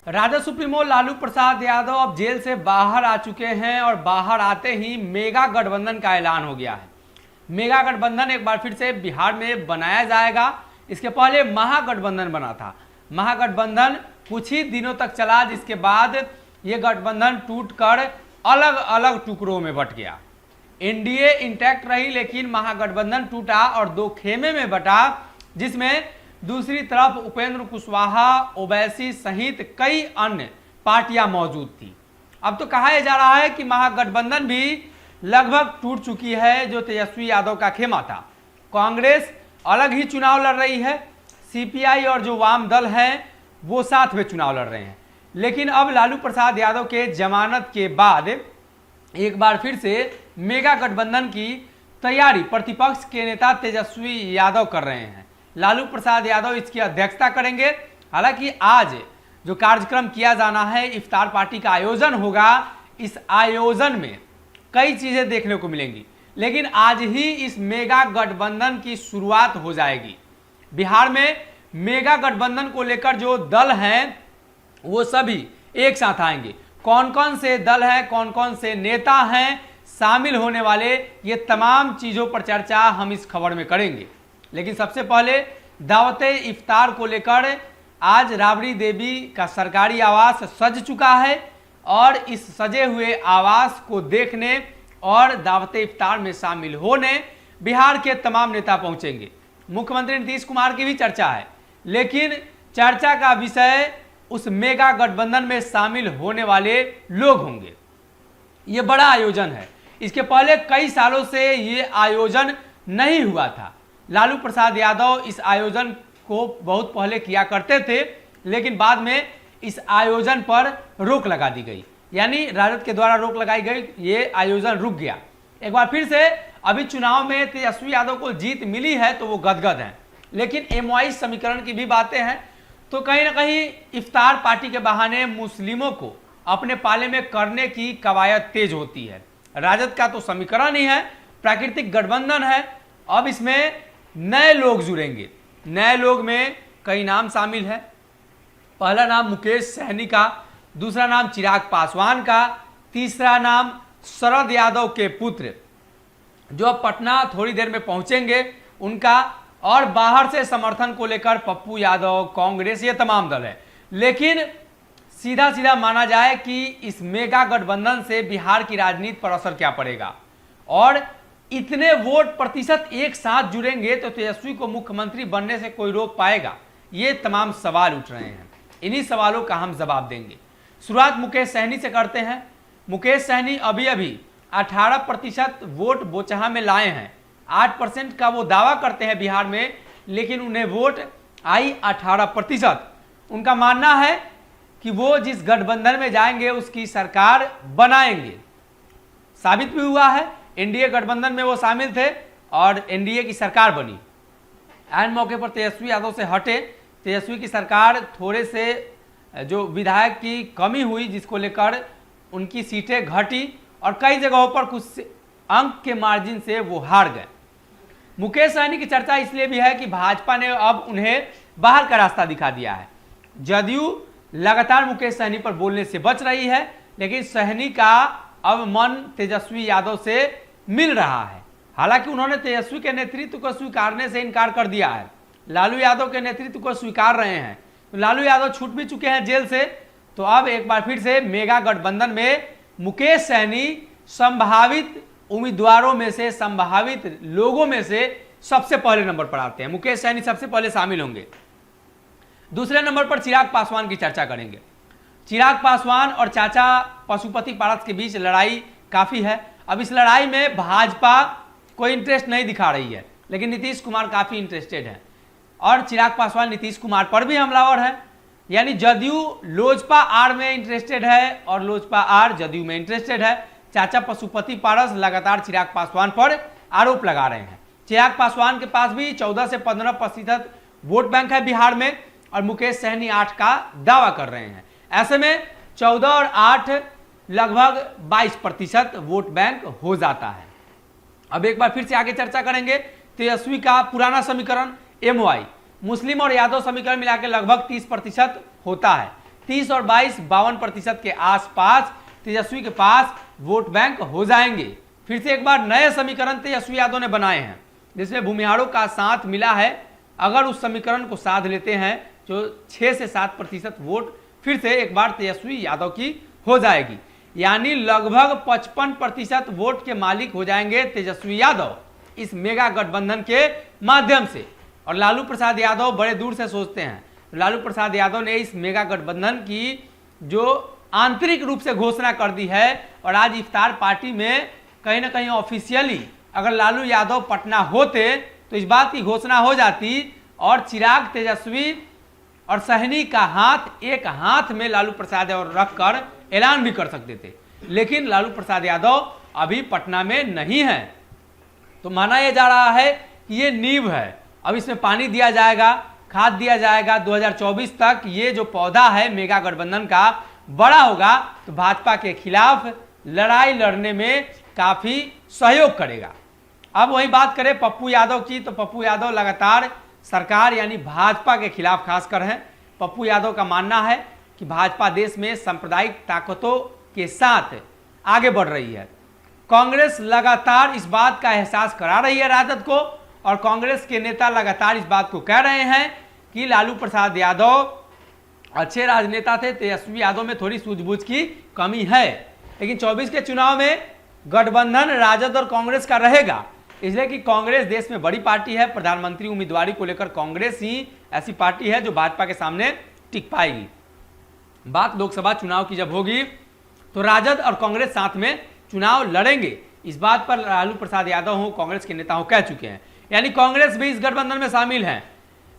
Rajad supremo Lalu Prasad Yadav अब jail से बाहर आ चुके हैं और बाहर आते ही मेगा गठबंधन का ऐलान हो गया है। मेगा गठबंधन एक बार फिर से बिहार में बनाया जाएगा। इसके पहले महागठबंधन बना था। महागठबंधन कुछ ही दिनों तक चला, जिसके बाद ये गठबंधन टूटकर अलग अलग टुकड़ों में बंट गया। एनडीए इंटैक्ट रही, लेकिन महागठबंधन टूटा और दो खेमे में बटा, जिसमें दूसरी तरफ उपेंद्र कुशवाहा, ओवैसी सहित कई अन्य पार्टियां मौजूद थी। अब तो कहा जा रहा है कि महागठबंधन भी लगभग टूट चुकी है, जो तेजस्वी यादव का खेमा था। कांग्रेस अलग ही चुनाव लड़ रही है, सीपीआई और जो वाम दल हैं वो साथ में चुनाव लड़ रहे हैं। लेकिन अब लालू प्रसाद यादव के जमानत के बाद एक बार फिर से मेगा गठबंधन की तैयारी प्रतिपक्ष के नेता तेजस्वी यादव कर रहे हैं। लालू प्रसाद यादव इसकी अध्यक्षता करेंगे। हालांकि आज जो कार्यक्रम किया जाना है, इफ्तार पार्टी का आयोजन होगा। इस आयोजन में कई चीजें देखने को मिलेंगी, लेकिन आज ही इस मेगा गठबंधन की शुरुआत हो जाएगी। बिहार में मेगा गठबंधन को लेकर जो दल हैं वो सभी एक साथ आएंगे। कौन कौन से दल हैं, कौन कौन से नेता हैं शामिल होने वाले, ये तमाम चीजों पर चर्चा हम इस खबर में करेंगे। लेकिन सबसे पहले दावते इफ्तार को लेकर आज राबड़ी देवी का सरकारी आवास सज चुका है और इस सजे हुए आवास को देखने और दावते इफ्तार में शामिल होने बिहार के तमाम नेता पहुंचेंगे। मुख्यमंत्री नीतीश कुमार की भी चर्चा है, लेकिन चर्चा का विषय उस मेगा गठबंधन में शामिल होने वाले लोग होंगे। ये बड़ा आयोजन है। इसके पहले कई सालों से ये आयोजन नहीं हुआ था। लालू प्रसाद यादव इस आयोजन को बहुत पहले किया करते थे, लेकिन बाद में इस आयोजन पर रोक लगा दी गई, यानी राजद के द्वारा रोक लगाई गई। ये आयोजन रुक गया। एक बार फिर से अभी चुनाव में तेजस्वी यादव को जीत मिली है तो वो गदगद हैं, लेकिन एमवाई समीकरण की भी बातें हैं। तो कहीं ना कहीं इफ्तार पार्टी के बहाने मुस्लिमों को अपने पाले में करने की कवायद तेज होती है। राजद का तो समीकरण ही है, प्राकृतिक गठबंधन है। अब इसमें नए लोग जुड़ेंगे। नए लोग में कई नाम शामिल है। पहला नाम मुकेश सहनी का, दूसरा नाम चिराग पासवान का, तीसरा नाम शरद यादव के पुत्र जो अब पटना थोड़ी देर में पहुंचेंगे उनका, और बाहर से समर्थन को लेकर पप्पू यादव, कांग्रेस, ये तमाम दल है। लेकिन सीधा सीधा माना जाए कि इस मेगा गठबंधन से बिहार की राजनीति पर असर क्या पड़ेगा और इतने वोट प्रतिशत एक साथ जुड़ेंगे तो तेजस्वी को मुख्यमंत्री बनने से कोई रोक पाएगा? ये तमाम सवाल उठ रहे हैं। इन्हीं सवालों का हम जवाब देंगे। शुरुआत मुकेश सहनी से करते हैं। मुकेश सहनी अभी 18% वोट बोचहा में लाए हैं। 8% का वो दावा करते हैं बिहार में, लेकिन उन्हें वोट आई 18%। उनका मानना है कि वो जिस गठबंधन में जाएंगे उसकी सरकार बनाएंगे। साबित भी हुआ है। एनडीए गठबंधन में वो शामिल थे और एनडीए की सरकार बनी। ऐन मौके पर तेजस्वी यादव से हटे। तेजस्वी की सरकार थोड़े से जो विधायक की कमी हुई, जिसको लेकर उनकी सीटें घटी और कई जगहों पर कुछ अंक के मार्जिन से वो हार गए। मुकेश सहनी की चर्चा इसलिए भी है कि भाजपा ने अब उन्हें बाहर का रास्ता दिखा दिया है। जदयू लगातार मुकेश सहनी पर बोलने से बच रही है, लेकिन सहनी का अब मन तेजस्वी यादव से मिल रहा है। हालांकि उन्होंने तेजस्वी के नेतृत्व को स्वीकारने से इनकार कर दिया है। लालू यादव के नेतृत्व को स्वीकार रहे हैं। तो लालू यादव छूट भी चुके हैं जेल से। तो अब एक बार फिर से मेगा गठबंधन में मुकेश सहनी संभावित उम्मीदवारों में से, संभावित लोगों में से सबसे पहले नंबर पर आते हैं। मुकेश सहनी सबसे पहले शामिल होंगे। दूसरे नंबर पर चिराग पासवान की चर्चा करेंगे। चिराग पासवान और चाचा पशुपति पारस के बीच लड़ाई काफी है। अब इस लड़ाई में भाजपा कोई इंटरेस्ट नहीं दिखा रही है, लेकिन नीतीश कुमार काफी इंटरेस्टेड है और चिराग पासवान नीतीश कुमार पर भी हमलावर है। यानी जदयू लोजपा आर में इंटरेस्टेड है और लोजपा आर जदयू में इंटरेस्टेड है। चाचा पशुपति पारस लगातार चिराग पासवान पर आरोप लगा रहे हैं। चिराग पासवान के पास भी 14 से 15% वोट बैंक है बिहार में और मुकेश सहनी 8 का दावा कर रहे हैं। ऐसे में 14 और 8 लगभग 22% वोट बैंक हो जाता है। अब एक बार फिर से आगे चर्चा करेंगे। तेजस्वी का पुराना समीकरण एमवाई, मुस्लिम और यादव समीकरण मिलाकर लगभग 30% होता है। 30 और 22 52% के आसपास तेजस्वी के पास वोट बैंक हो जाएंगे। फिर से एक बार नए समीकरण तेजस्वी यादव ने बनाए हैं जिसमें भूमिहारों का साथ मिला है। अगर उस समीकरण को साध लेते हैं जो 6 से 7% वोट फिर से एक बार तेजस्वी यादव की हो जाएगी, यानी लगभग 55% वोट के मालिक हो जाएंगे तेजस्वी यादव इस मेगा गठबंधन के माध्यम से। और लालू प्रसाद यादव बड़े दूर से सोचते हैं। लालू प्रसाद यादव ने इस मेगा गठबंधन की जो आंतरिक रूप से घोषणा कर दी है और आज इफ्तार पार्टी में कहीं ना कहीं ऑफिशियली अगर लालू यादव पटना होते तो इस बात की घोषणा हो जाती और चिराग तेजस्वी और सहनी का हाथ एक हाथ में लालू प्रसाद यादव रखकर ऐलान भी कर सकते थे। लेकिन लालू प्रसाद यादव अभी पटना में नहीं है, तो माना यह जा रहा है कि ये नींव है। अब इसमें पानी दिया जाएगा, खाद दिया जाएगा। 2024 तक ये जो पौधा है मेगा गठबंधन का बड़ा होगा तो भाजपा के खिलाफ लड़ाई लड़ने में काफी सहयोग करेगा। अब वही बात करें पप्पू यादव की, तो पप्पू यादव लगातार सरकार यानी भाजपा के खिलाफ खासकर हैं। पप्पू यादव का मानना है कि भाजपा देश में सांप्रदायिक ताकतों के साथ आगे बढ़ रही है। कांग्रेस लगातार इस बात का एहसास करा रही है राजद को और कांग्रेस के नेता लगातार इस बात को कह रहे हैं कि लालू प्रसाद यादव अच्छे राजनेता थे, तेजस्वी यादव में थोड़ी सूझबूझ की कमी है। लेकिन 24 के चुनाव में गठबंधन राजद और कांग्रेस का रहेगा, इसलिए कि कांग्रेस देश में बड़ी पार्टी है। प्रधानमंत्री उम्मीदवारी को लेकर कांग्रेस ही ऐसी पार्टी है जो भाजपा के सामने टिक पाएगी। बात लोकसभा चुनाव की जब होगी तो राजद और कांग्रेस साथ में चुनाव लड़ेंगे, इस बात पर लालू प्रसाद यादव हो कांग्रेस के नेता हो कह चुके हैं। यानी कांग्रेस भी इस गठबंधन में शामिल है।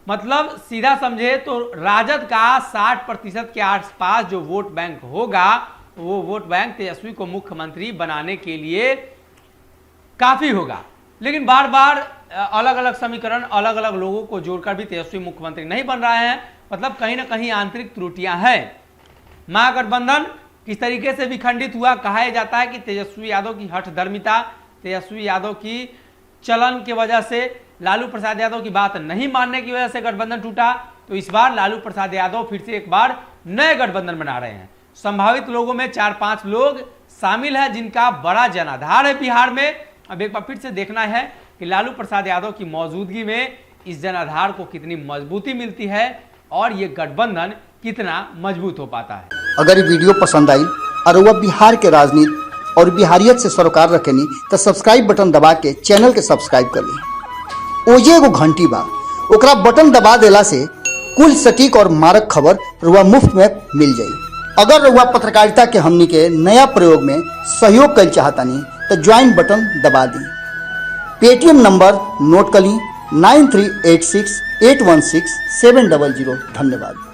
मतलब सीधा समझे तो राजद का 60% के आसपास जो वोट बैंक होगा वो वोट बैंक तेजस्वी को मुख्यमंत्री बनाने के लिए काफी होगा। लेकिन बार बार अलग अलग समीकरण अलग अलग लोगों को जोड़कर भी तेजस्वी मुख्यमंत्री नहीं बन रहे हैं। मतलब कहीं ना कहीं आंतरिक त्रुटियां हैं। महागठबंधन किस तरीके से विखंडित हुआ, कहा जाता है कि तेजस्वी यादव की हठधर्मिता, तेजस्वी यादव की चलन की वजह से, लालू प्रसाद यादव की बात नहीं मानने की वजह से गठबंधन टूटा। तो इस बार लालू प्रसाद यादव फिर से एक बार नए गठबंधन बना रहे हैं। संभावित लोगों में 4-5 लोग शामिल हैं जिनका बड़ा जनाधार है बिहार में। अब एक बार फिर से देखना है कि लालू प्रसाद यादव की मौजूदगी में इस जनाधार को कितनी मजबूती मिलती है और ये गठबंधन कितना मजबूत हो पाता है। अगर ये वीडियो पसंद आई और वह बिहार के राजनीति और बिहारियत से सरोकार रखेनी तो सब्सक्राइब बटन दबा के चैनल के सब्सक्राइब कर ली। ओजे एगो घंटी बा, ओकरा बटन दबा देला से कुल सटीक और मारक खबर रुआ मुफ्त में मिल जाई। अगर रुआ पत्रकारिता के हमनी के नया प्रयोग में सहयोग कर चाहतानी तो ज्वाइन बटन दबा दी। पेटीएम नंबर नोट कर ली 9386816700। धन्यवाद।